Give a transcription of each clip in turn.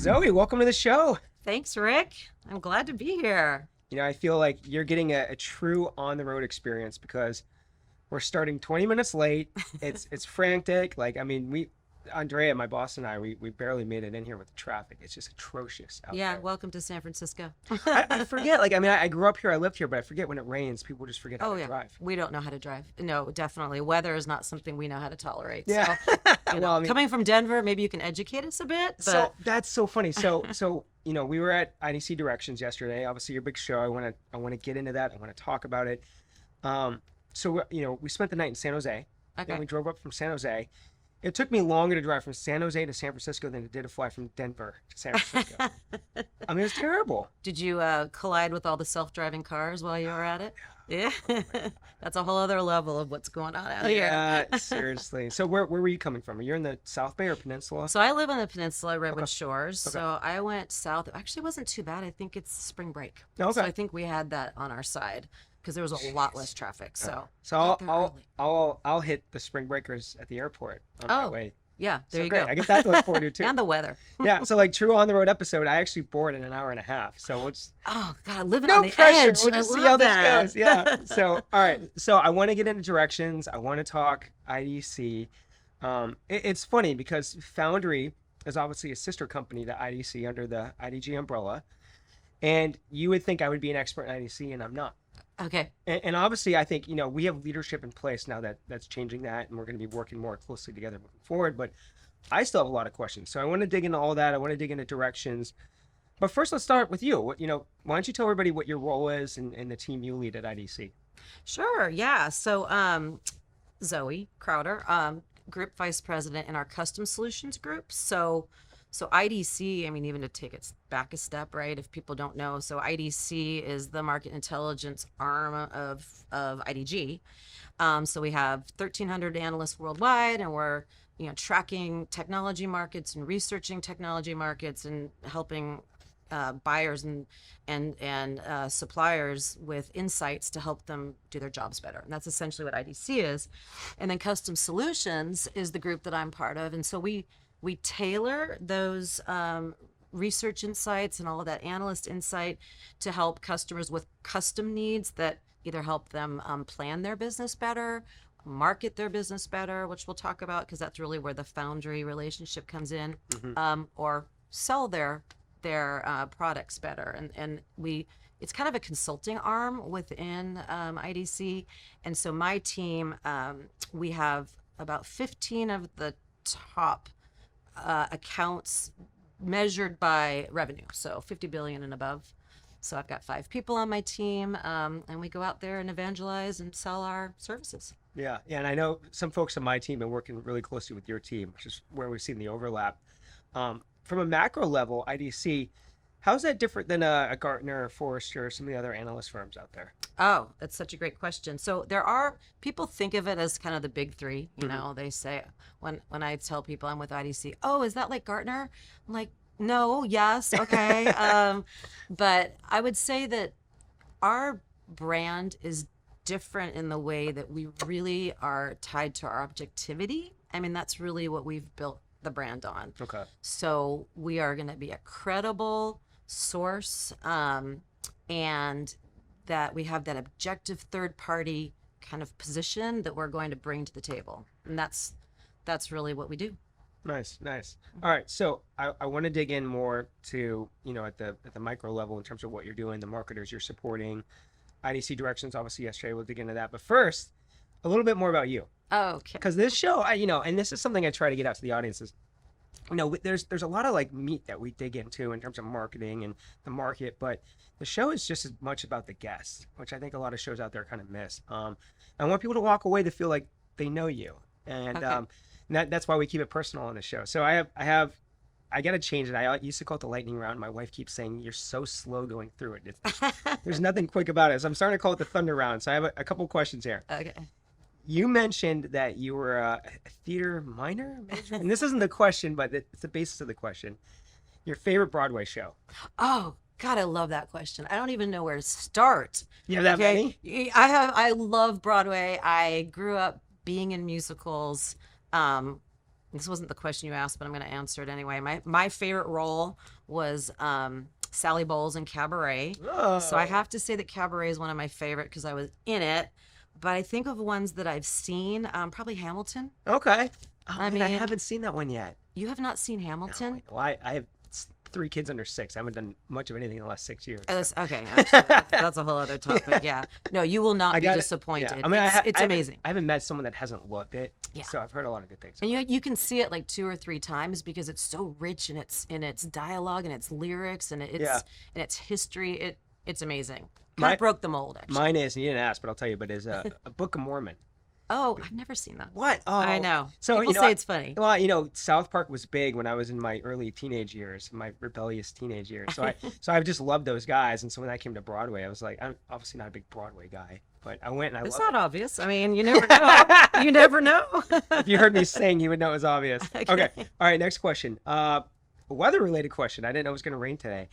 Zoe, welcome to the show. Thanks, Rick. I'm glad to be here. I feel like you're getting a true on the road experience because we're starting 20 minutes late. It's frantic. Andrea, my boss, and we barely made it in here with the traffic. It's just atrocious out Yeah, there. welcome to San Francisco. I forget. I grew up here. I lived here, but I forget when it rains. People just forget how Oh, to yeah. drive. We don't know how to drive. No, definitely. Weather is not something we know how to tolerate. Yeah. So, Well, coming from Denver, maybe you can educate us a bit. But so that's so funny. So we were at IDC Directions yesterday. Obviously, your big show. I want to get into that. I want to talk about it. We spent the night in San Jose. okay. Then we drove up from San Jose. It took me longer to drive from San Jose to San Francisco than it did to fly from Denver to San Francisco. It was terrible. Did you collide with all the self-driving cars while you were at it? Yeah. That's a whole other level of what's going on out here. Yeah, seriously. So where were you coming from? You're in the South Bay or Peninsula? So I live on the peninsula, Redwood Okay. Shores. Okay. So I went south. Actually, it wasn't too bad. I think it's spring break. Okay. So I think we had that on our side because there was a lot less traffic. So So got there I'll early. I'll hit the spring breakers at the airport on my Oh, way. yeah, there So you great. go. I get that to look forward to too. And the weather. Yeah. So true on the road episode, I actually board in an hour and a half. So it's Oh God, living no on the pressure. edge. We'll I just see love how this that. goes. Yeah. So all right. So I want to get into directions. I want to talk IDC. It's funny because Foundry is obviously a sister company to IDC under the IDG umbrella, and you would think I would be an expert in IDC, and I'm not. Okay. And obviously, I think we have leadership in place now that's changing that, and we're going to be working more closely together moving forward. But I still have a lot of questions, so I want to dig into all that. I want to dig into directions. But first, let's start with you. Why don't you tell everybody what your role is and the team you lead at IDC? Sure. Yeah. So Zoë Crowder, Group Vice President in our Custom Solutions Group. So IDC, I mean, even to take it back a step, right? If people don't know, so IDC is the market intelligence arm of IDG. So we have 1,300 analysts worldwide, and we're tracking technology markets and researching technology markets and helping buyers and suppliers with insights to help them do their jobs better. And that's essentially what IDC is. And then Custom Solutions is the group that I'm part of. And so we tailor those research insights and all of that analyst insight to help customers with custom needs that either help them plan their business better, market their business better, which we'll talk about because that's really where the Foundry relationship comes in, or sell their products better. And it's kind of a consulting arm within IDC. And so my team, we have about 15 of the top accounts measured by revenue, so 50 billion and above. So I've got 5 people on my team, and we go out there and evangelize and sell our services. Yeah, and I know some folks on my team have been working really closely with your team, which is where we've seen the overlap. From a macro level, IDC, how's that different than a Gartner, Forrester, or some of the other analyst firms out there? Oh, that's such a great question. So there are people think of it as kind of the big three. They say when I tell people I'm with IDC, oh, is that like Gartner? I'm like, no, yes, okay. But I would say that our brand is different in the way that we really are tied to our objectivity. I mean, that's really what we've built the brand on. Okay. So we are going to be a credible source, and that we have that objective third party kind of position that we're going to bring to the table. And that's really what we do. Nice. All right, so I want to dig in more to at the micro level in terms of what you're doing, the marketers you're supporting, IDC directions. Obviously, yesterday we'll dig into that. But first, a little bit more about you, Okay. because this show, and this is something I try to get out to the audiences. There's a lot of meat that we dig into in terms of marketing and the market, but the show is just as much about the guests, which I think a lot of shows out there kind of miss. I want people to walk away to feel like they know you, and Okay. that's why we keep it personal on the show. So I got to change it. I used to call it the lightning round. My wife keeps saying you're so slow going through it. There's nothing quick about it. So I'm starting to call it the thunder round. So I have a couple questions here. Okay. You mentioned that you were a theater minor, major? And this isn't the question, but it's the basis of the question. Your favorite Broadway show? Oh, God, I love that question. I don't even know where to start. You have that many? I love Broadway. I grew up being in musicals. this wasn't the question you asked, but I'm going to answer it anyway. My favorite role was Sally Bowles in Cabaret. Oh. So I have to say that Cabaret is one of my favorite because I was in it. But I think of ones that I've seen, probably Hamilton. Okay. Oh, I man, I mean- haven't seen that one yet. You have not seen Hamilton? No, well, I have 3 kids under 6. I haven't done much of anything in the last 6 years. Oh, okay, actually, that's a whole other topic. Yeah, no, you will not I be got it. disappointed. Yeah. I mean, it's amazing. I haven't met someone that hasn't loved it. Yeah. So I've heard a lot of good things. And you can see it like 2 or 3 times because it's so rich in its dialogue and its lyrics and its history. It's amazing. Kind of broke the mold, actually. Mine is, and you didn't ask, but I'll tell you, but is a Book of Mormon. Oh, I've never seen that. What? Oh, I know. So People say it's funny. Well, South Park was big when I was in my early teenage years, my rebellious teenage years. So I've just loved those guys. And so when I came to Broadway, I was like, I'm obviously not a big Broadway guy, but I went and I It's loved not obvious. I mean, you never know. You never know. If you heard me sing, you would know it was obvious. Okay. Okay. All right. Next question. A weather-related question. I didn't know it was going to rain today.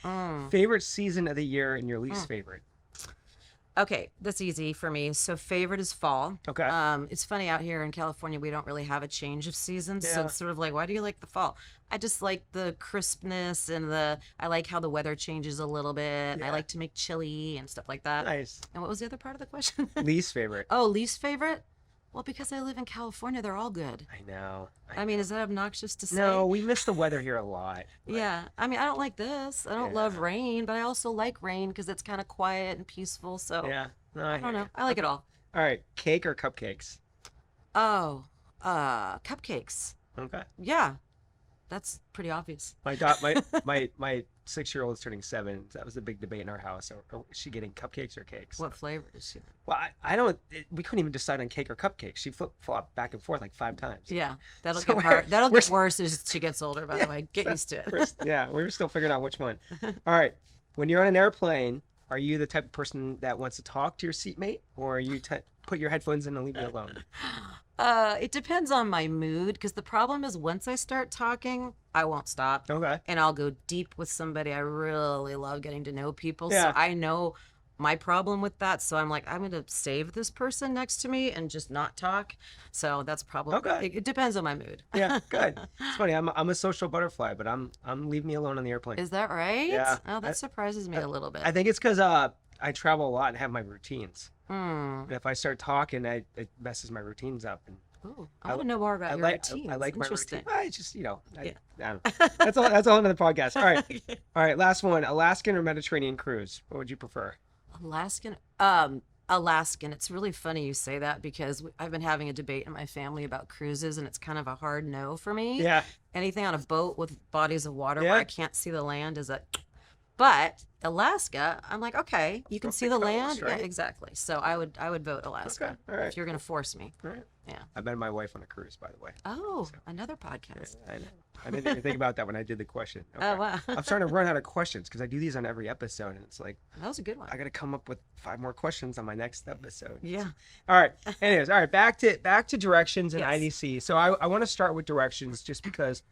Favorite season of the year and your least favorite? Okay, that's easy for me. So favorite is fall. Okay. It's funny out here in California, we don't really have a change of seasons. So Yeah. it's sort of like, why do you like the fall? I just like the crispness and I like how the weather changes a little bit. Yeah. I like to make chili and stuff like that. Nice. And what was the other part of the question? Least favorite? Oh, least favorite? Well, because I live in California, they're all good. I know. I mean, is that obnoxious to say? No, we miss the weather here a lot. Like, Yeah. I mean, I don't like this. I don't love rain, but I also like rain because it's kind of quiet and peaceful. So Yeah. No, I don't know. I like it all. All right. Cake or cupcakes? Oh, cupcakes. Okay. Yeah. That's pretty obvious. My 6-year-old is turning 7. So that was a big debate in our house. Is she getting cupcakes or cakes? What flavor is she? Well, I don't. We couldn't even decide on cake or cupcakes. She flip-flopped back and forth like 5 times. Yeah, that'll So get hard. That'll we're- get worse as she gets older. By the way, get used to it. We were still figuring out which one. All right. When you're on an airplane, are you the type of person that wants to talk to your seatmate, or are you put your headphones in and leave me alone? It depends on my mood because the problem is once I start talking, I won't stop. Okay. And I'll go deep with somebody. I really love getting to know people. Yeah. So I know my problem with that. So I'm like, I'm going to save this person next to me and just not talk. So that's probably, Okay. it depends on my mood. Yeah, good. It's funny. I'm a social butterfly, but I'm leave me alone on the airplane. Is that right? Yeah. Oh, that surprises me a little bit. I think it's because I travel a lot and have my routines. Hmm. And if I start talking, it messes my routines up. And Ooh, I want to know more about your routine. I like my Interesting. routine. Well, it's just I don't know. That's all another podcast. All right. Okay. All right. Last one. Alaskan or Mediterranean cruise? What would you prefer? Alaskan. It's really funny you say that because I've been having a debate in my family about cruises, and it's kind of a hard no for me. Yeah. Anything on a boat with bodies of water Yeah. where I can't see the land is a. But Alaska, I'm like, okay, you can Off see the the coast, land. right? Yeah, exactly. So I would vote Alaska Okay. All right. if you're gonna force me. All right. Yeah. I met my wife on a cruise, by the way. Oh, So- another podcast. I know. I didn't even think about that when I did the question. Oh Okay. wow, I'm starting to run out of questions because I do these on every episode, and it's like that was a good one. I got to come up with 5 more questions on my next episode. Yeah. All right. Anyways, all right. Back to directions and Yes. IDC. So I want to start with directions just because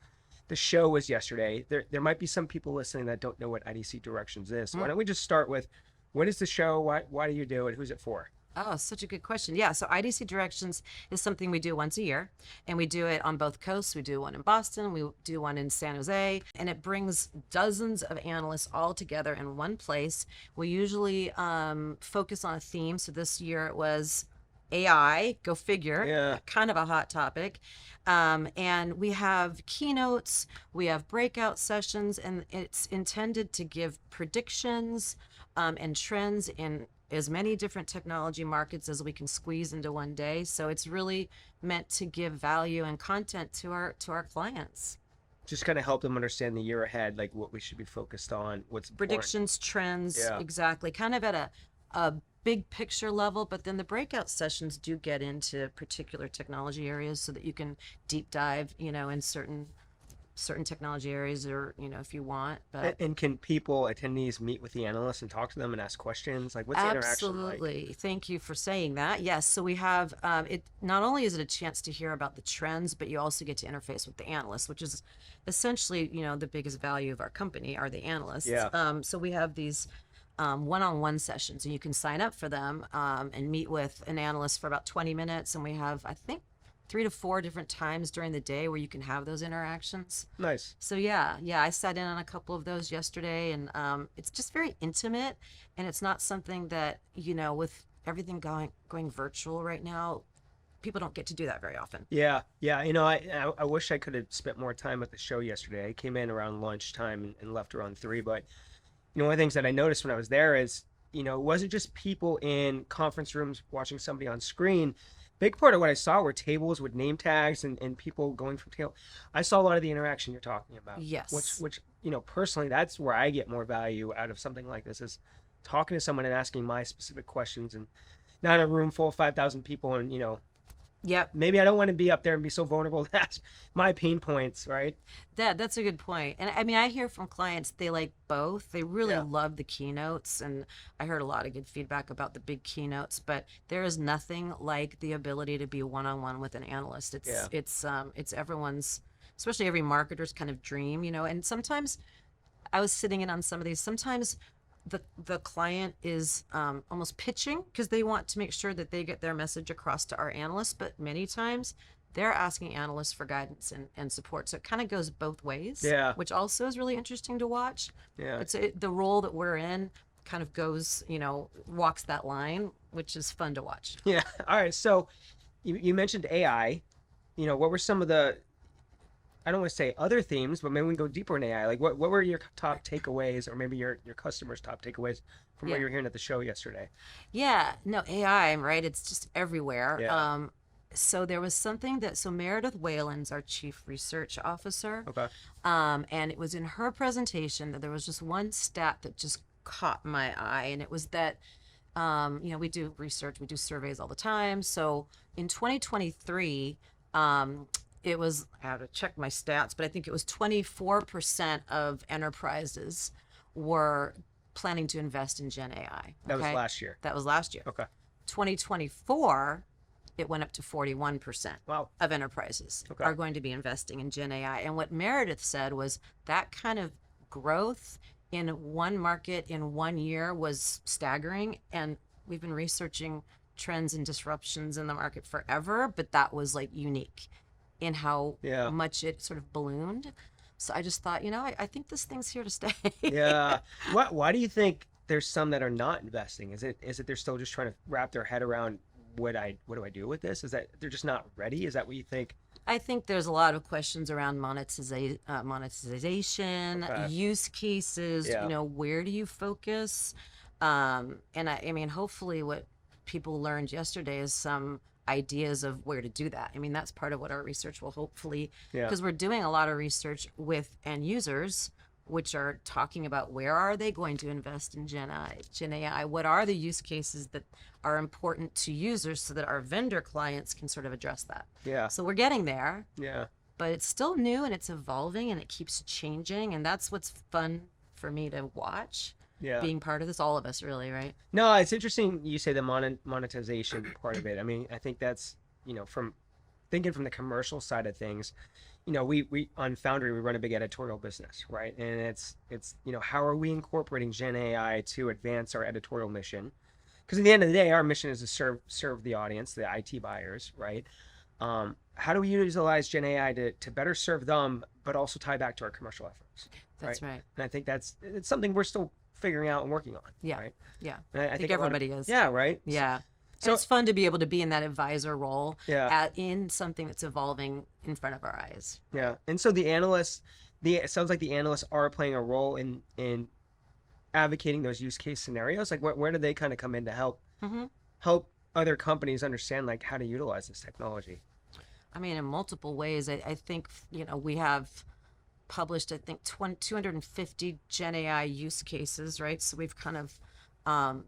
the show was yesterday. There might be some people listening that don't know what IDC directions is. So why don't we just start with what is the show? Why do you do it? Who's it for? Oh, such a good question. Yeah, so IDC Directions is something we do once a year, and we do it on both coasts. We do one in Boston, we do one in San Jose, and it brings dozens of analysts all together in one place. We usually focus on a theme. So this year it was AI, go figure, Yeah. kind of a hot topic. And we have keynotes, we have breakout sessions, and it's intended to give predictions and trends in as many different technology markets as we can squeeze into one day. So it's really meant to give value and content to our clients. Just kind of help them understand the year ahead, like what we should be focused on, what's important. Predictions, trends, Yeah. exactly. Kind of at a big picture level, but then the breakout sessions do get into particular technology areas so that you can deep dive, in certain technology areas, or if you want. But And can attendees meet with the analysts and talk to them and ask questions? Like, what's the interaction like? Absolutely. Thank you for saying that. Yes. So we have it. Not only is it a chance to hear about the trends, but you also get to interface with the analysts, which is essentially, the biggest value of our company are the analysts. Yeah. So we have these one-on-one sessions, and you can sign up for them and meet with an analyst for about 20 minutes. And we have, I think, 3 to 4 different times during the day where you can have those interactions. Nice. So yeah, I sat in on a couple of those yesterday, and it's just very intimate, and it's not something that, with everything going virtual right now, people don't get to do that very often. Yeah, yeah. I wish I could have spent more time at the show yesterday. I came in around lunchtime and left around 3. But one of the things that I noticed when I was there is, it wasn't just people in conference rooms watching somebody on screen. Big part of what I saw were tables with name tags and people going from table. I saw a lot of the interaction you're talking about. Yes. Which personally, that's where I get more value out of something like this, is talking to someone and asking my specific questions, and not in a room full of 5,000 people and Yep. maybe I don't want to be up there and be so vulnerable. That's my pain points, right? That's a good point. And I mean, I hear from clients they like both. They really Yeah. love the keynotes, and I heard a lot of good feedback about the big keynotes, but there is nothing like the ability to be one-on-one with an analyst. Yeah. It's everyone's, especially every marketer's kind of dream, and sometimes I was sitting in on some of these. Sometimes the client is almost pitching because they want to make sure that they get their message across to our analysts, but many times they're asking analysts for guidance and support. So it kind of goes both ways, Yeah. which also is really interesting to watch. Yeah. The role that we're in kind of goes, walks that line, which is fun to watch. Yeah. All right. So you mentioned AI. What were some of the, I don't want to say other themes, but maybe we can go deeper in AI. Like what were your top takeaways, or maybe your customers' top takeaways from what Yeah. you were hearing at the show yesterday? Yeah, no, AI, right? It's just everywhere. Yeah. So there was something so Meredith Whalen's our chief research officer. Okay. And it was in her presentation that there was just one stat that just caught my eye, and it was that, we do research, we do surveys all the time. So in 2023, it was, I have to check my stats, but I think it was 24% of enterprises were planning to invest in Gen AI. That was okay? last year. That was last year. Okay. 2024, it went up to 41% Wow. of enterprises Okay. are going to be investing in Gen AI. And what Meredith said was that kind of growth in one market in 1 year was staggering. And we've been researching trends and disruptions in the market forever, but that was like unique in how Yeah. much it sort of ballooned. So I just thought, I think this thing's here to stay. Yeah. Why do you think there's some that are not investing? Is it they're still just trying to wrap their head around what do I do with this? Is that they're just not ready? Is that what you think? I think there's a lot of questions around monetization, Okay. use cases, Yeah. where do you focus? And I mean, hopefully what people learned yesterday is some ideas of where to do that. I mean, that's part of what our research will hopefully, Yeah. because we're doing a lot of research with end users, which are talking about where are they going to invest in Gen AI? What are the use cases that are important to users so that our vendor clients can sort of address that? Yeah. So we're getting there, Yeah. but it's still new and it's evolving and it keeps changing. And that's what's fun for me to watch, Yeah. being part of this, all of us really, right? No, it's interesting you say the monetization part of it. I mean, I think that's, from thinking from the commercial side of things, we on Foundry, we run a big editorial business, right? And it's how are we incorporating Gen AI to advance our editorial mission? Because at the end of the day, our mission is to serve the audience, the IT buyers, right? How do we utilize Gen AI to better serve them, but also tie back to our commercial efforts? That's right. And I think it's something we're still figuring out and working on. Yeah. Right? Yeah. And I think a lot of- everybody is. Yeah. Right. Yeah. So- And it's fun to be able to be in that advisor role Yeah. in something that's evolving in front of our eyes. Yeah. And so it sounds like the analysts are playing a role in advocating those use case scenarios. Like where do they kind of come in to help Mm-hmm. other companies understand like how to utilize this technology? I mean, in multiple ways. I think, we have published, I think, 250 Gen AI use cases, right? So we've kind of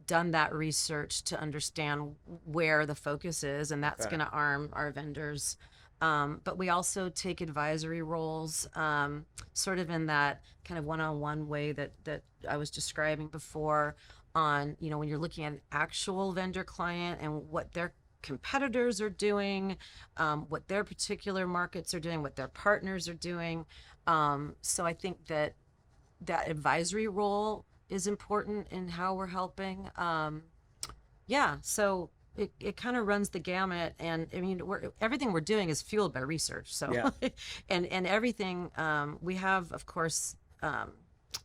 done that research to understand where the focus is, and that's Okay. going to arm our vendors. But we also take advisory roles, sort of in that kind of one-on-one way that I was describing before on, when you're looking at an actual vendor client and what their competitors are doing, what their particular markets are doing, what their partners are doing. So I think that advisory role is important in how we're helping. Yeah, so it kind of runs the gamut. And I mean, everything we're doing is fueled by research. So, Yeah. and everything, we have, of course,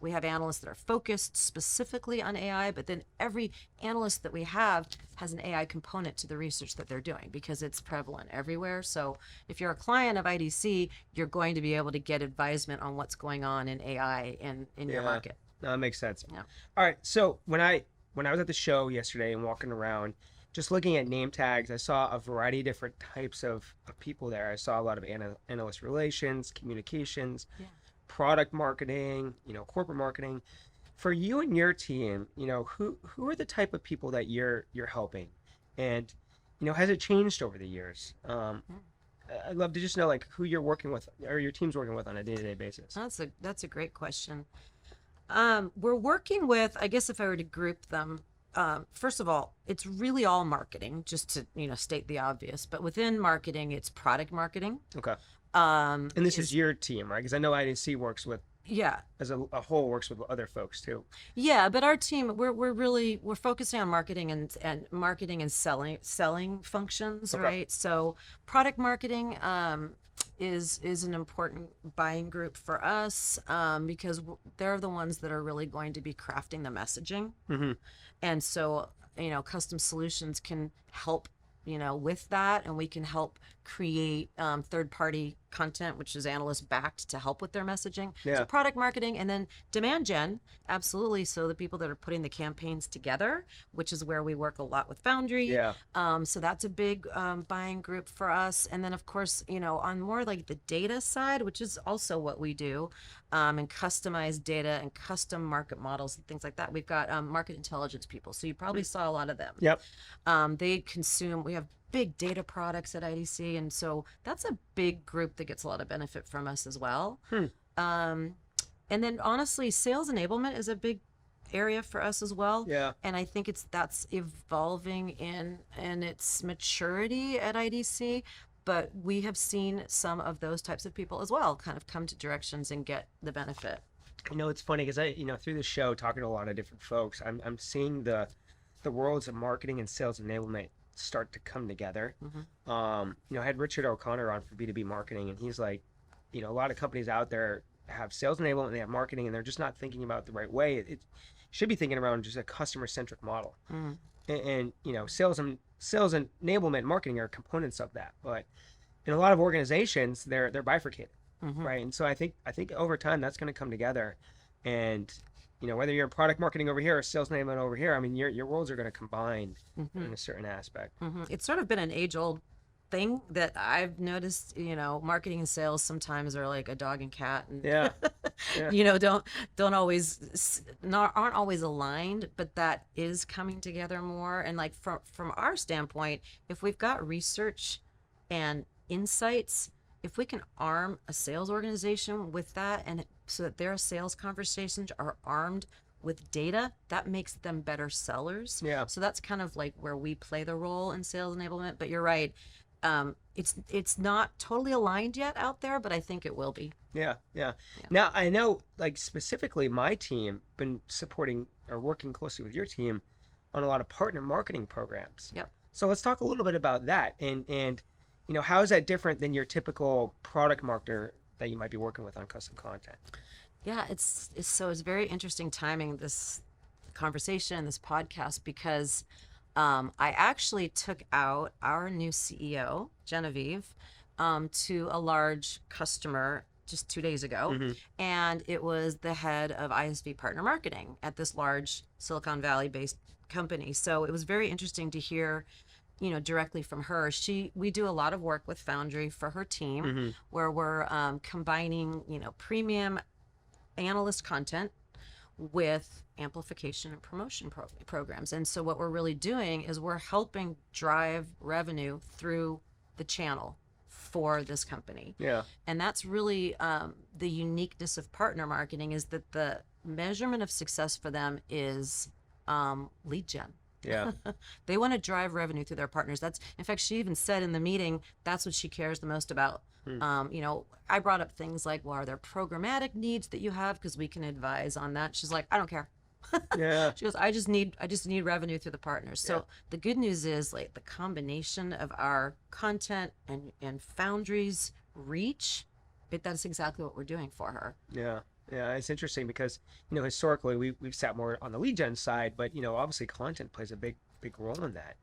we have analysts that are focused specifically on AI, but then every analyst that we have has an AI component to the research that they're doing because it's prevalent everywhere. So if you're a client of IDC, you're going to be able to get advisement on what's going on in AI in your market. No, that makes sense. Yeah. All right. So when I was at the show yesterday and walking around, just looking at name tags, I saw a variety of different types of people there. I saw a lot of analyst relations, communications, Yeah. product marketing, corporate marketing. For you and your team, who are the type of people that you're helping, and has it changed over the years? I'd love to just know like who you're working with or your team's working with on a day-to-day basis. That's a great question. We're working with, I guess if I were to group them, first of all, it's really all marketing, just to, state the obvious, but within marketing, it's product marketing. Okay. And this is your team, right? Because I know IDC works with, yeah, as a whole, works with other folks too. yeah, but our team, we're focusing on marketing and marketing and selling functions, Okay. right? So product marketing, is an important buying group for us, because they're the ones that are really going to be crafting the messaging. Mm-hmm. And so, custom solutions can help, with that, and we can help create third-party content, which is analyst backed to help with their messaging. Yeah. So product marketing, and then demand gen, absolutely. So the people that are putting the campaigns together, which is where we work a lot with Foundry. Yeah. So that's a big buying group for us. And then of course, on more like the data side, which is also what we do, and customized data and custom market models and things like that. We've got market intelligence people. So you probably saw a lot of them. Yep. We have big data products at IDC, and so that's a big group that gets a lot of benefit from us as well. And then honestly, sales enablement is a big area for us as well. Yeah. And I think that's evolving in its maturity at IDC, but we have seen some of those types of people as well kind of come to directions and get the benefit. It's funny because through the show, talking to a lot of different folks, I'm seeing the worlds of marketing and sales enablement start to come together. Mm-hmm. I had Richard O'Connor on for B2B marketing, and he's like, a lot of companies out there have sales enablement, they have marketing, and they're just not thinking about it the right way. It should be thinking around just a customer-centric model. Mm-hmm. And sales enablement and marketing are components of that. But in a lot of organizations, they're bifurcated, Mm-hmm. right? And so I think over time that's going to come together, and whether you're product marketing over here or sales enablement over here, I mean, your worlds are going to combine Mm-hmm. in a certain aspect. Mm-hmm. It's sort of been an age-old thing that I've noticed. Marketing and sales sometimes are like a dog and cat, and Yeah. Yeah. don't always aren't always aligned, but that is coming together more. And like from our standpoint, if we've got research and insights, if we can arm a sales organization with that, and so that their sales conversations are armed with data, that makes them better sellers. Yeah. So that's kind of like where we play the role in sales enablement. But you're right, it's not totally aligned yet out there, but I think it will be. Yeah. Now I know, like specifically, my team been supporting or working closely with your team on a lot of partner marketing programs. Yep. So let's talk a little bit about that, and how is that different than your typical product marketer that you might be working with on custom content? Yeah, it's very interesting timing, this conversation, this podcast, because I actually took out our new CEO, Genevieve, to a large customer just 2 days ago. Mm-hmm. And it was the head of ISV partner marketing at this large Silicon Valley based company. So it was very interesting to hear, directly from her. We do a lot of work with Foundry for her team, Mm-hmm. where we're combining, premium analyst content with amplification and promotion programs. And so what we're really doing is we're helping drive revenue through the channel for this company. Yeah. And that's really the uniqueness of partner marketing, is that the measurement of success for them is lead gen. Yeah. They want to drive revenue through their partners. That's, in fact, she even said in the meeting, that's what she cares the most about. I brought up things like, well, are there programmatic needs that you have? Because we can advise on that. She's like, I don't care. Yeah. She goes, I just need revenue through the partners. So Yeah. the good news is like the combination of our content and Foundry's reach, that's exactly what we're doing for her. Yeah. Yeah. It's interesting because, historically we've sat more on the lead gen side, but, obviously content plays a big role in that.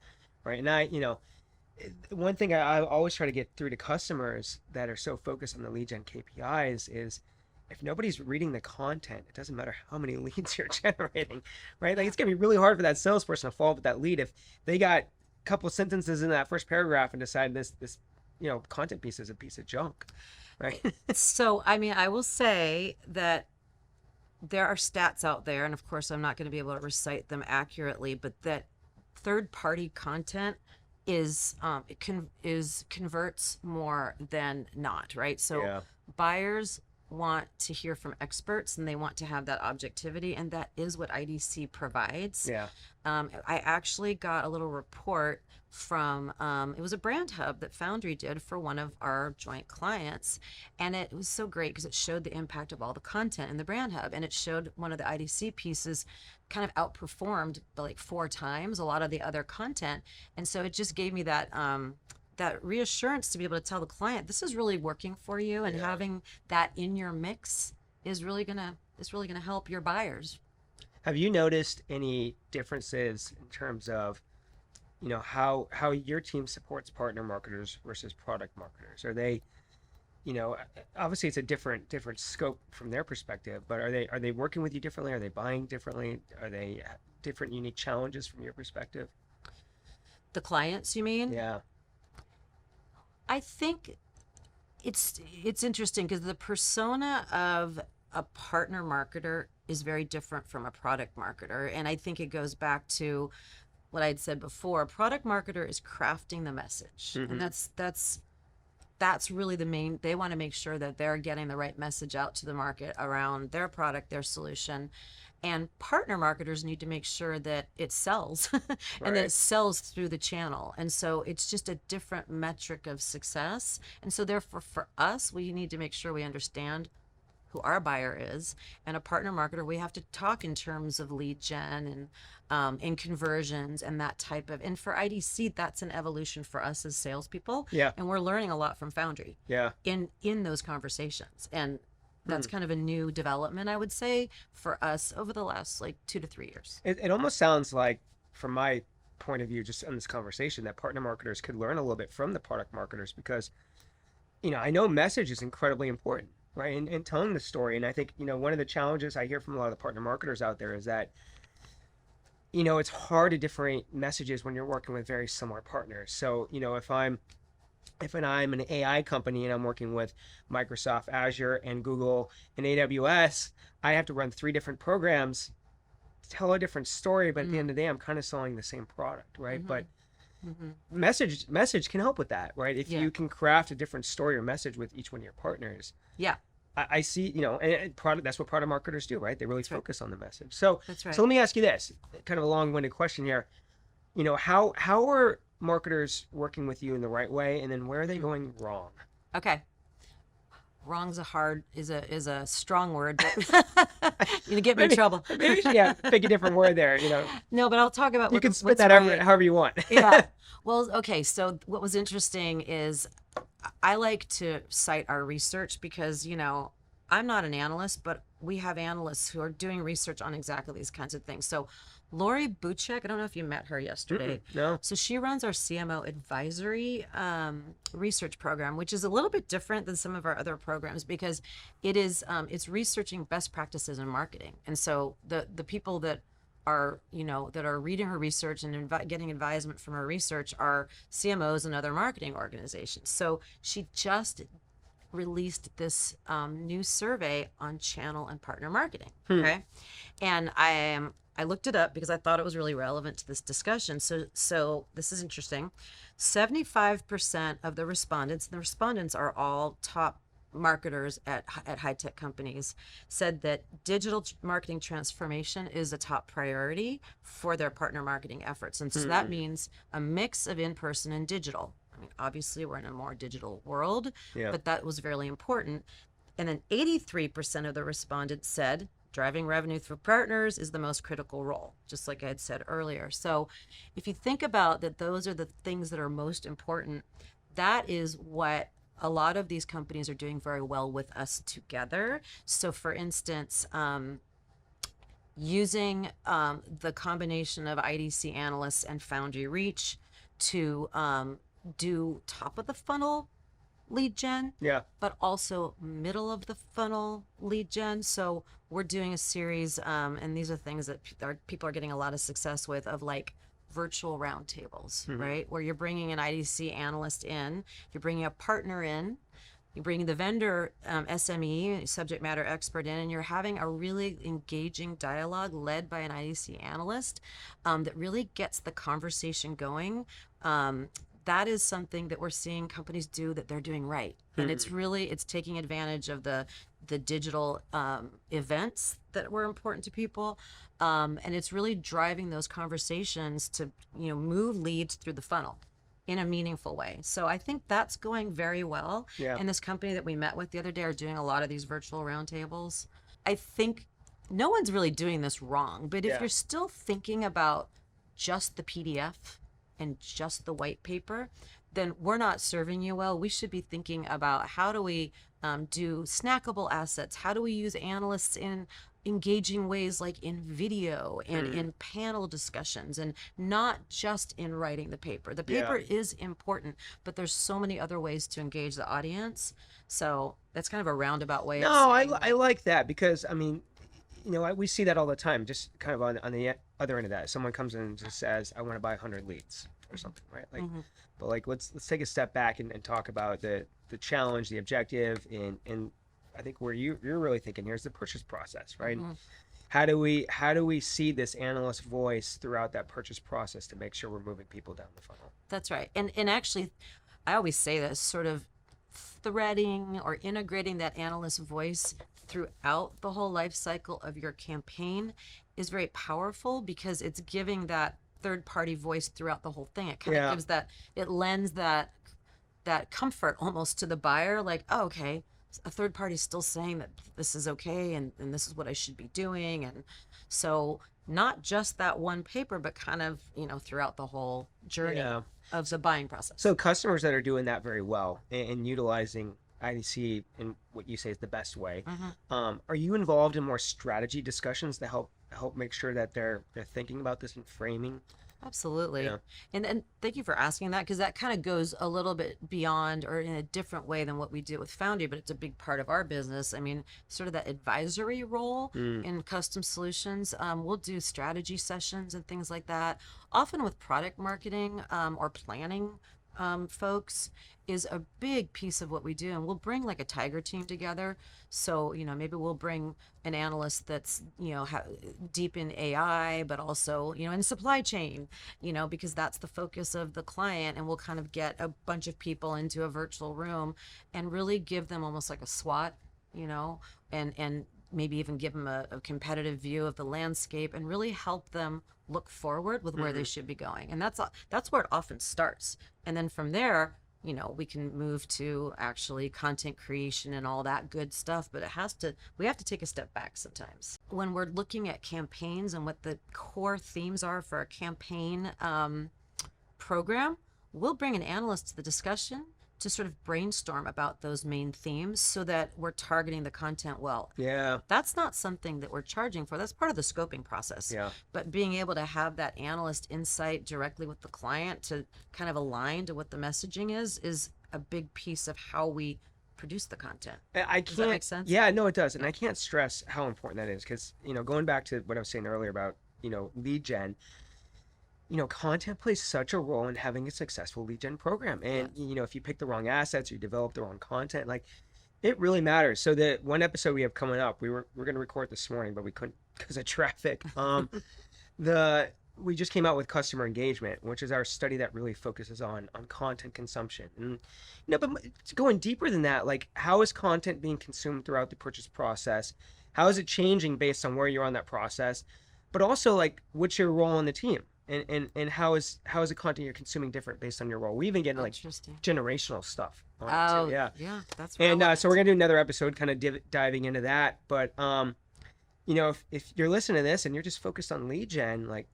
Right. And one thing I always try to get through to customers that are so focused on the lead gen KPIs is if nobody's reading the content, it doesn't matter how many leads you're generating, right? Like it's gonna be really hard for that salesperson to follow up with that lead if they got a couple sentences in that first paragraph and decide this content piece is a piece of junk, right? So, I mean, I will say that there are stats out there, and of course, I'm not going to be able to recite them accurately, but that third-party content is converts more than not, right? So Yeah. buyers want to hear from experts and they want to have that objectivity, and that is what IDC provides. Yeah. I actually got a little report from it was a brand hub that Foundry did for one of our joint clients, and it was so great because it showed the impact of all the content in the brand hub, and it showed one of the IDC pieces kind of outperformed by like 4 times a lot of the other content, and so it just gave me that that reassurance to be able to tell the client this is really working for you, and Yeah. having that in your mix is really gonna help your buyers. Have you noticed any differences in terms of, how your team supports partner marketers versus product marketers? Are they, obviously it's a different scope from their perspective, but are they working with you differently? Are they buying differently? Are they different unique challenges from your perspective? The clients, you mean? Yeah. I think it's interesting because the persona of a partner marketer is very different from a product marketer, and I think it goes back to what I'd said before. A product marketer is crafting the message, Mm-hmm. and that's really the main. They want to make sure that they're getting the right message out to the market around their product, their solution. And partner marketers need to make sure that it sells and that Right. it sells through the channel. And so it's just a different metric of success. And so therefore for us, we need to make sure we understand who our buyer is. And a partner marketer, we have to talk in terms of lead gen and in conversions and that type of. And for IDC, that's an evolution for us as salespeople. Yeah. And we're learning a lot from Foundry Yeah. in those conversations. And that's kind of a new development, I would say, for us over the last like 2 to 3 years. It almost sounds like, from my point of view, just in this conversation, that partner marketers could learn a little bit from the product marketers because, I know message is incredibly important, right? And telling the story. And I think, one of the challenges I hear from a lot of the partner marketers out there is that, it's hard to differentiate messages when you're working with very similar partners. So, if I'm an AI company and I'm working with Microsoft Azure and Google and AWS, I have to run 3 different programs to tell a different story, but at the end of the day, I'm kind of selling the same product, right? But message can help with that, right? If Yeah. you can craft a different story or message with each one of your partners. Yeah, I see, and product, that's what product marketers do, right? They really focus on the message. So, that's right. so let me ask you this, kind of a long-winded question here. How are marketers working with you in the right way, and then where are they going wrong? Okay. Wrong's is a strong word, but you get me in trouble. Maybe pick a different word there. No, but I'll talk about You can spit what's that right. however you want. Yeah. Well, okay. So what was interesting is I like to cite our research because, I'm not an analyst, but we have analysts who are doing research on exactly these kinds of things. So Lori Buchek, I don't know if you met her yesterday. No. So she runs our CMO advisory research program, which is a little bit different than some of our other programs because it's researching best practices in marketing. And so the people that are reading her research and getting advisement from her research are CMOs and other marketing organizations. So she just released this new survey on channel and partner marketing. Okay, and I looked it up because I thought it was really relevant to this discussion. So this is interesting. 75% of the respondents, and the respondents are all top marketers at high tech companies, said that digital marketing transformation is a top priority for their partner marketing efforts. And so that means a mix of in-person and digital. I mean, obviously we're in a more digital world, Yeah. but that was really important. And then 83% of the respondents said driving revenue through partners is the most critical role, just like I had said earlier. So if you think about that, those are the things that are most important. That is what a lot of these companies are doing very well with us together. So for instance, using the combination of IDC analysts and Foundry Reach to do top of the funnel lead gen, Yeah. but also middle of the funnel lead gen. So we're doing a series, and these are things that people are getting a lot of success with, of like virtual roundtables, right? Where you're bringing an IDC analyst in, you're bringing a partner in, you're bringing the vendor SME, subject matter expert in, and you're having a really engaging dialogue led by an IDC analyst that really gets the conversation going. That is something that we're seeing companies do that they're doing right. And it's taking advantage of the digital events that were important to people. And it's really driving those conversations to, move leads through the funnel in a meaningful way. So I think that's going very well. Yeah. And this company that we met with the other day are doing a lot of these virtual roundtables. I think no one's really doing this wrong, but if you're still thinking about just the PDF and just the white paper, then we're not serving you well. We should be thinking about how do we do snackable assets? How do we use analysts in engaging ways, like in video and in panel discussions, and not just in writing the paper. The paper is important, but there's so many other ways to engage the audience. So that's kind of a roundabout way. No, I like that, because I mean, we see that all the time, just kind of on the other end of that. Someone comes in and just says, I want to buy 100 leads or something, right? Like, but like, let's take a step back and talk about the challenge, the objective, and I think where you're really thinking here is the purchase process, right? How do we see this analyst voice throughout that purchase process to make sure we're moving people down the funnel? That's right. And actually, I always say this, sort of threading or integrating that analyst voice throughout the whole life cycle of your campaign is very powerful, because it's giving that third party voice throughout the whole thing. It kind of gives that, it lends that comfort almost to the buyer, like, oh, okay, a third party is still saying that this is okay, and this is what I should be doing. And so not just that one paper, but kind of, throughout the whole journey of the buying process. So customers that are doing that very well and utilizing IDC in what you say is the best way, are you involved in more strategy discussions to help make sure that they're thinking about this and framing? Absolutely. And thank you for asking that, because that kind of goes a little bit beyond, or in a different way than what we do with Foundry, but it's a big part of our business. I mean, sort of that advisory role in custom solutions. We'll do strategy sessions and things like that, often with product marketing or planning folks is a big piece of what we do. And we'll bring like a tiger team together. So, maybe we'll bring an analyst that's, deep in AI, but also, in supply chain, because that's the focus of the client. And we'll kind of get a bunch of people into a virtual room and really give them almost like a SWOT, and maybe even give them a competitive view of the landscape, and really help them look forward with where they should be going. And that's where it often starts. And then from there, we can move to actually content creation and all that good stuff, but we have to take a step back sometimes. When we're looking at campaigns and what the core themes are for a campaign program, we'll bring an analyst to the discussion to sort of brainstorm about those main themes so that we're targeting the content well. Yeah. That's not something that we're charging for. That's part of the scoping process. Yeah. But being able to have that analyst insight directly with the client to kind of align to what the messaging is a big piece of how we produce the content. Does that make sense? Yeah, no, it does. And I can't stress how important that is, because, going back to what I was saying earlier about, lead gen, content plays such a role in having a successful lead gen program. And, if you pick the wrong assets or you develop the wrong content, like, it really matters. So the one episode we have coming up, we're going to record this morning, but we couldn't because of traffic. We just came out with customer engagement, which is our study that really focuses on content consumption. And, but going deeper than that, like, how is content being consumed throughout the purchase process? How is it changing based on where you're on that process? But also, like, what's your role on the team? And how is the content you're consuming different based on your role? We even get like generational stuff on it too. Yeah, that's and so we're gonna do another episode kind of diving into that. But if you're listening to this and you're just focused on lead gen, like,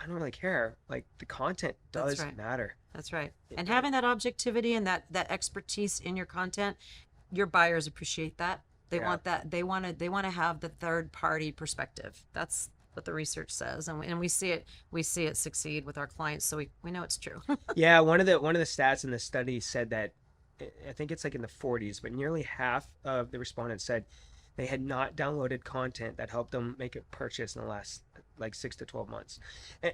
I don't really care. Like, the content That's does right. matter. That's right. And having that objectivity and that expertise in your content, your buyers appreciate that. They Yeah. want that. They want to have the third party perspective. That's what the research says, and we see it. We see it succeed with our clients, so we know it's true. Yeah, one of the stats in the study said that I think it's like in the 40s, but nearly half of the respondents said they had not downloaded content that helped them make a purchase in the last like 6 to 12 months.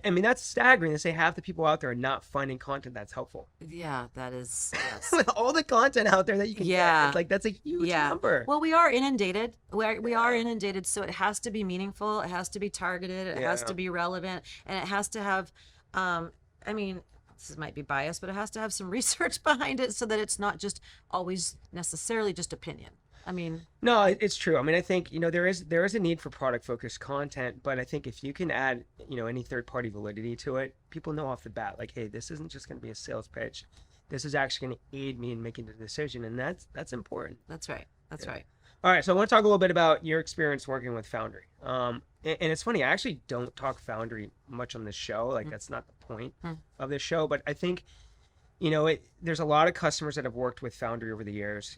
I mean, that's staggering to say half the people out there are not finding content that's helpful. Yeah, that is yes. With all the content out there that you can get, Yeah. it's like that's a huge Yeah. number. Well, we are inundated. We are inundated, so it has to be meaningful. It has to be targeted. It has Yeah. to be relevant, and it has to have. I mean, this might be biased, but it has to have some research behind it, so that it's not just always necessarily just opinion. I mean, No, it's true. I mean, I think, there is a need for product focused content, but I think if you can add, any third party validity to it, people know off the bat, like, hey, this isn't just going to be a sales pitch. This is actually going to aid me in making the decision, and that's important. that's right. That's right. All right, so I want to talk a little bit about your experience working with Foundry. And it's funny, I actually don't talk Foundry much on this show. Like, that's not the point of this show, but I think, there's a lot of customers that have worked with Foundry over the years,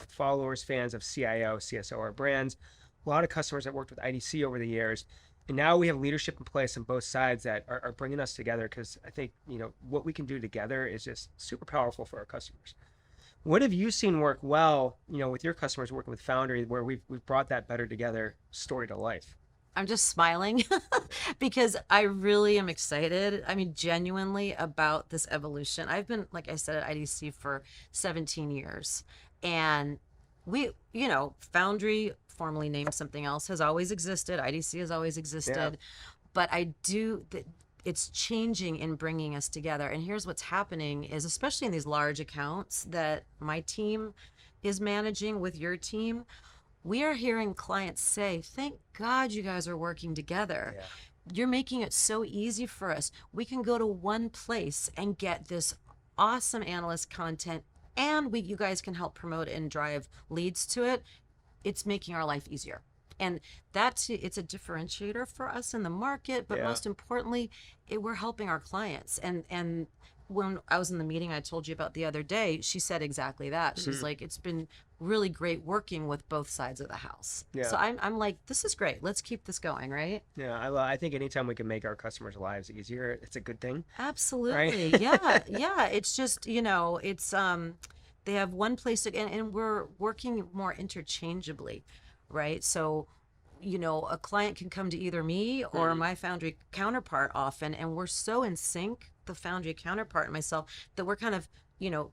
followers, fans of CIO, CSOR brands, a lot of customers that worked with IDC over the years. And now we have leadership in place on both sides that are bringing us together, because I think, what we can do together is just super powerful for our customers. What have you seen work well, with your customers working with Foundry, where we've brought that better together story to life? I'm just smiling because I really am excited. I mean, genuinely about this evolution. I've been, like I said, at IDC for 17 years. And Foundry, formerly named something else, has always existed. IDC has always existed. Yeah. But it's changing in bringing us together. And here's what's happening is, especially in these large accounts that my team is managing with your team, we are hearing clients say, thank God you guys are working together. Yeah. You're making it so easy for us. We can go to one place and get this awesome analyst content, and you guys can help promote and drive leads to it. It's making our life easier. And it's a differentiator for us in the market, but Yeah. most importantly, we're helping our clients. And when I was in the meeting I told you about the other day, she said exactly that. She's like, it's been really great working with both sides of the house. Yeah. So I'm like, this is great. Let's keep this going, right? Yeah, I think anytime we can make our customers' lives easier, it's a good thing. Absolutely. Yeah. Yeah. It's just, it's they have one place to, and we're working more interchangeably, right? So, a client can come to either me or my Foundry counterpart often, and we're so in sync, the Foundry counterpart and myself, that we're kind of,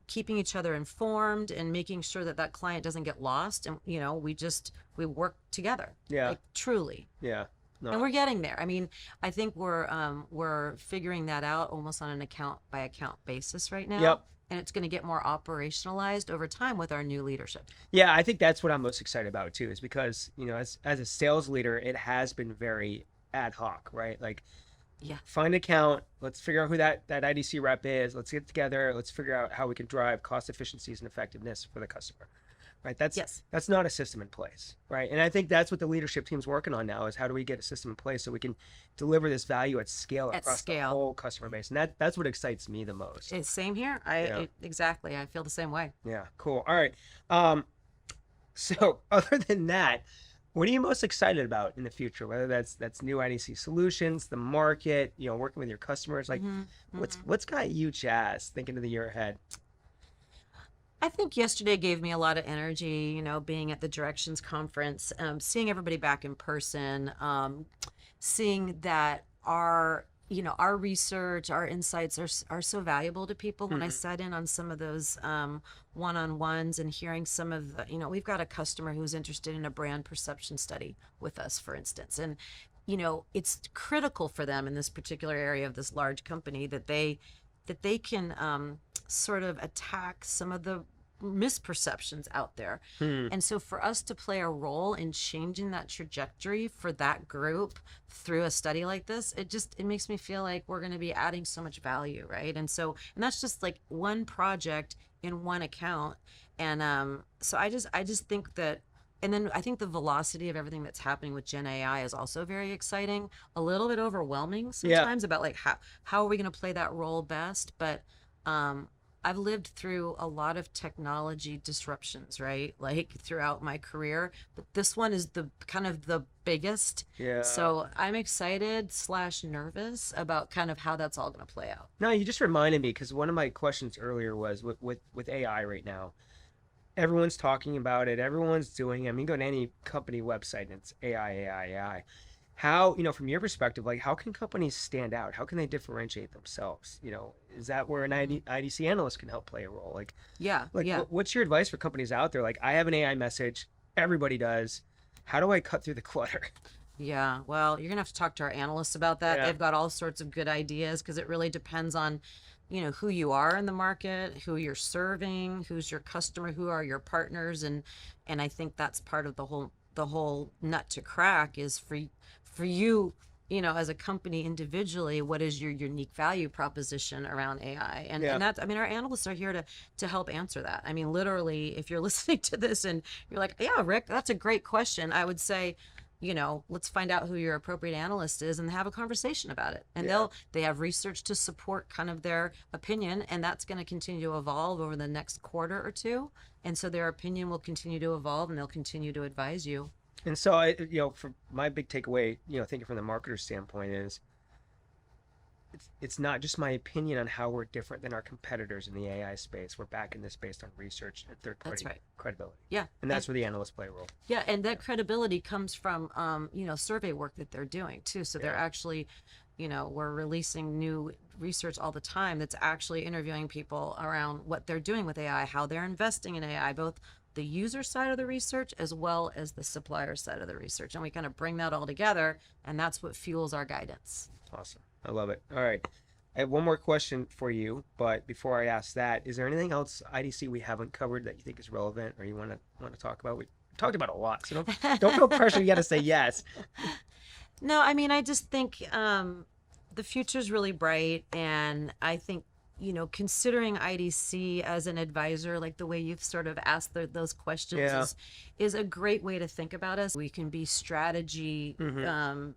keeping each other informed and making sure that client doesn't get lost. And, we work together. Yeah. Like, truly. Yeah. No. And we're getting there. I mean, I think we're figuring that out almost on an account by account basis right now. Yep. And it's going to get more operationalized over time with our new leadership. Yeah, I think that's what I'm most excited about too, is because, as a sales leader, it has been very ad hoc, right? Like, Yeah. find an account, let's figure out who that IDC rep is, let's get together, let's figure out how we can drive cost efficiencies and effectiveness for the customer. Right? That's not a system in place, right? And I think that's what the leadership team's working on now, is how do we get a system in place so we can deliver this value at scale across the whole customer base. And that's what excites me the most. It's same here. Exactly. I feel the same way. Yeah, cool. All right. So other than that, what are you most excited about in the future? Whether that's new IDC solutions, the market, working with your customers, like what's got you jazzed thinking of the year ahead? I think yesterday gave me a lot of energy, being at the Directions Conference, seeing everybody back in person, seeing that our research, our insights are so valuable to people. When I sat in on some of those one-on-ones and hearing some of the, we've got a customer who's interested in a brand perception study with us, for instance. And, it's critical for them in this particular area of this large company that they can sort of attack some of the misperceptions out there. And so for us to play a role in changing that trajectory for that group through a study like this, it makes me feel like we're going to be adding so much value, right? And that's just like one project in one account. And so I just think that And then I think the velocity of everything that's happening with Gen AI is also very exciting. A little bit overwhelming Yeah. sometimes about like how are we going to play that role best? But I've lived through a lot of technology disruptions, right? Like throughout my career, but this one is the kind of the biggest. Yeah. So I'm excited / nervous about kind of how that's all going to play out. No, you just reminded me, because one of my questions earlier was with AI right now. Everyone's talking about it. Everyone's doing it. I mean, go to any company website and it's AI, AI, AI. How, from your perspective, like, how can companies stand out? How can they differentiate themselves? Is that where an IDC analyst can help play a role? Yeah, yeah. What's your advice for companies out there? Like, I have an AI message. Everybody does. How do I cut through the clutter? Yeah, well, you're gonna have to talk to our analysts about that. Yeah. They've got all sorts of good ideas because it really depends on, who you are in the market, who you're serving, who's your customer, who are your partners, and I think that's part of the whole nut to crack is for you, as a company individually, what is your unique value proposition around AI? And Yeah. and that's, I mean, our analysts are here to help answer that. I mean, literally, if you're listening to this and you're like, yeah, Rick, that's a great question, I would say, let's find out who your appropriate analyst is and have a conversation about it. And Yeah. they have research to support kind of their opinion, and that's going to continue to evolve over the next quarter or two. And so their opinion will continue to evolve, and they'll continue to advise you. And so for my big takeaway, thinking from the marketer standpoint is it's not just my opinion on how we're different than our competitors in the AI space. We're backing this based on research and third party That's right. credibility. Yeah. And that's where the analysts play a role. Yeah, and that credibility comes from survey work that they're doing too. So they're Yeah. actually, we're releasing new research all the time that's actually interviewing people around what they're doing with AI, how they're investing in AI, both the user side of the research as well as the supplier side of the research. And we kind of bring that all together, and that's what fuels our guidance. Awesome. I love it. All right. I have one more question for you, but before I ask that, is there anything else IDC we haven't covered that you think is relevant or you want to talk about? We talked about a lot, so don't feel pressure. You got to say yes. No, I mean, I just think the future's really bright, and I think considering IDC as an advisor, like the way you've sort of asked those questions, Yeah. is a great way to think about us. We can be strategy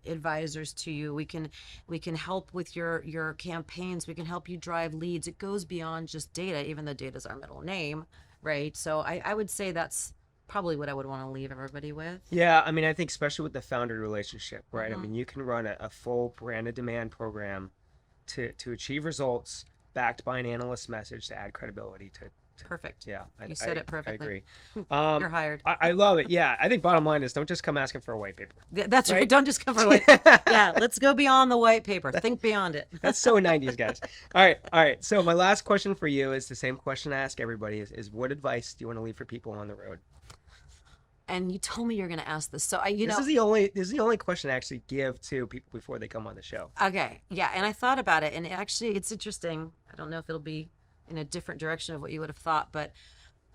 advisors to you. We can help with your campaigns. We can help you drive leads. It goes beyond just data, even though data is our middle name, right? So I would say that's probably what I would want to leave everybody with. Yeah, I mean, I think especially with the founder relationship, right? I mean, you can run a full branded demand program to achieve results backed by an analyst message to add credibility to Perfect. yeah. You said it perfectly. I agree. You're hired. I love it. Yeah, I think bottom line is don't just come asking for a white paper. That's right. Right? Don't just cover white. Yeah, let's go beyond the white paper. Think beyond it. That's so 90s, guys. All right. So my last question for you is the same question I ask everybody: is what advice do you want to leave for people on the road? And you told me you're going to ask this, so This is the only question I actually give to people before they come on the show. Okay, yeah, and I thought about it, and it's interesting. I don't know if it'll be in a different direction of what you would have thought, but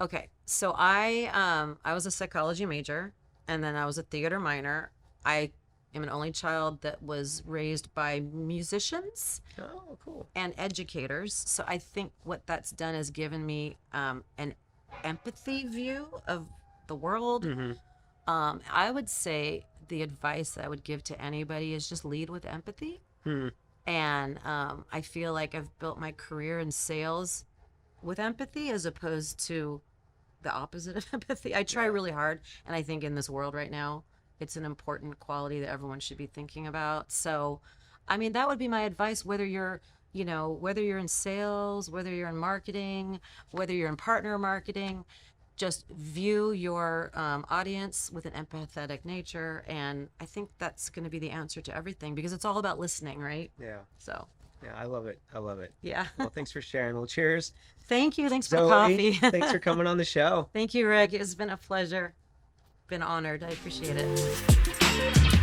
okay. So I was a psychology major, and then I was a theater minor. I am an only child that was raised by musicians Oh, cool. and educators. So I think what that's done is given me an empathy view of the world. Mm-hmm. I would say the advice that I would give to anybody is just lead with empathy. Hmm. And I feel like I've built my career in sales with empathy as opposed to the opposite of empathy. I try really hard, and I think in this world right now, it's an important quality that everyone should be thinking about. So, I mean, that would be my advice, whether you're in sales, whether you're in marketing, whether you're in partner marketing. Just view your audience with an empathetic nature, and I think that's going to be the answer to everything, because it's all about listening, right? Yeah. So Yeah, I love it. I love it. yeah. Well, thanks for sharing. Well, cheers. Thank you. Thanks for Zoe, coffee. thanks for coming on the show. Thank you, Rick. It's been a pleasure. Been honored. I appreciate it.